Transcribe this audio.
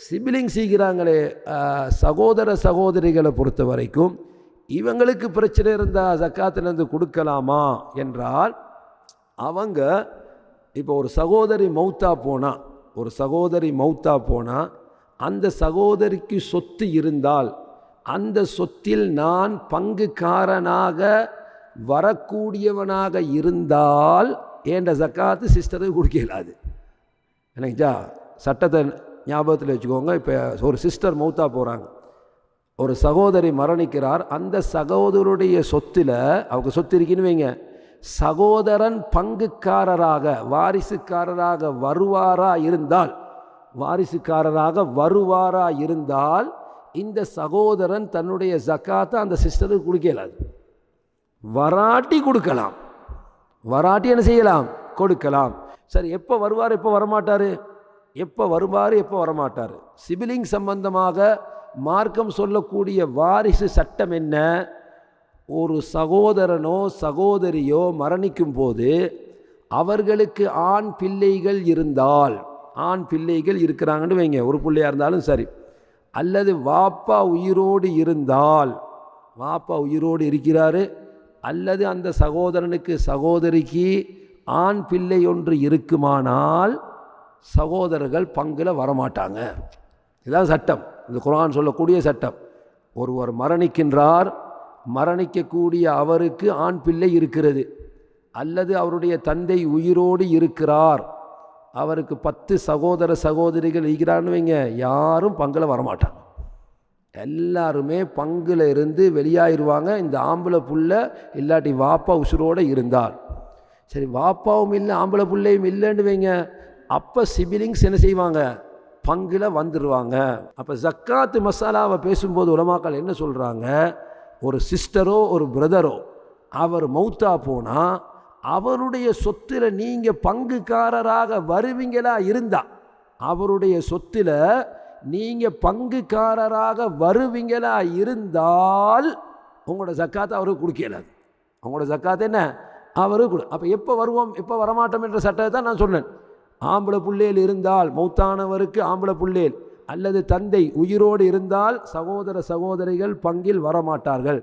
Sibling செய்கிறாங்களே சகோதர சகோதரிகளை பொறுத்த வரைக்கும் இவங்களுக்கு பிரச்சனை இருந்தால் ஜக்காத்திலேருந்து கொடுக்கலாமா என்றால், அவங்க இப்போ ஒரு சகோதரி மௌத்தா போனால் அந்த சகோதரிக்கு சொத்து இருந்தால் அந்த சொத்தில் நான் பங்குக்காரனாக வரக்கூடியவனாக இருந்தால் என்ற ஜக்காத்து சிஸ்டருக்கு கொடுக்க இயலாது. எனக்குச்சா சட்டத்தை ஞாபகத்தில் வச்சுக்கோங்க. இப்போ ஒரு சிஸ்டர் மௌத்தா போகிறாங்க, ஒரு சகோதரி மரணிக்கிறார். அந்த சகோதரருடைய சொத்தில் அவங்க சொத்து இருக்குன்னு வைங்க, சகோதரன் பங்குக்காரராக வாரிசுக்காரராக வருவாரா இருந்தால் இந்த சகோதரன் தன்னுடைய ஜக்காத்தை அந்த சிஸ்டருக்கு கொடுக்க இயலாது. வராட்டி கொடுக்கலாம், வராட்டி என்ன செய்யலாம், கொடுக்கலாம். சரி, எப்போ வருவார் எப்போ வரமாட்டார், எப்போ வருவார் எப்போ வரமாட்டார், சிபிலிங் சம்பந்தமாக மார்க்கம் சொல்லக்கூடிய வாரிசு சட்டம் என்ன? ஒரு சகோதரனோ சகோதரியோ மரணிக்கும் போது அவர்களுக்கு ஆண் பிள்ளைகள் இருக்கிறாங்கன்னு வைங்க, ஒரு பிள்ளையாக இருந்தாலும் சரி, அல்லது வாப்பா உயிரோடு இருக்கிறாரு, அல்லது அந்த சகோதரனுக்கு சகோதரிக்கு ஆண் பிள்ளை ஒன்று இருக்குமானால் சகோதரர்கள் பங்கில் வரமாட்டாங்க. இதுதான் சட்டம், இந்த குர்ஆன் சொல்லக்கூடிய சட்டம். ஒருவர் மரணிக்கின்றார், மரணிக்கக்கூடிய அவருக்கு ஆண் பிள்ளை இருக்கிறது, அல்லது அவருடைய தந்தை உயிரோடு இருக்கிறார், அவருக்கு 10 சகோதர சகோதரிகள் இருக்கிறான்னு வைங்க, யாரும் பங்கில் வரமாட்டாங்க. எல்லாருமே பங்கில் இருந்து வெளியாகிடுவாங்க. இந்த ஆம்பளை புள்ள இல்லாட்டி வாப்பா உசுரோடு இருந்தார். சரி, வாப்பாவும் இல்லை ஆம்பளை பிள்ளையும் இல்லைன்னு வைங்க, அப்போ சிபிலிங்ஸ் என்ன செய்வாங்க, பங்கில் வந்துடுவாங்க. அப்போ ஜக்காத்து மசாலாவை பேசும்போது உலமாக்கள் என்ன சொல்கிறாங்க, ஒரு சிஸ்டரோ ஒரு பிரதரோ அவர் மௌத்தா போனால் அவருடைய சொத்தில் நீங்கள் பங்குக்காரராக வருவீங்களா இருந்தால், அவருடைய சொத்தில் நீங்கள் பங்குக்காரராக வருவீங்களா இருந்தால் உங்களோட ஜக்காத்தை அவருக்கு கொடுக்கலாது. அவங்களோட ஜக்காத்து என்ன அவருக்கு கொடு. அப்போ எப்போ வருவோம் எப்போ வரமாட்டோம் என்ற சட்டத்தை தான் நான் சொன்னேன். ஆம்பளை புள்ளேல் இருந்தால் மௌத்தானவருக்கு ஆம்பளை புள்ளேல் அல்லது தந்தை உயிரோடு இருந்தால் சகோதர சகோதரிகள் பங்கில் வரமாட்டார்கள்.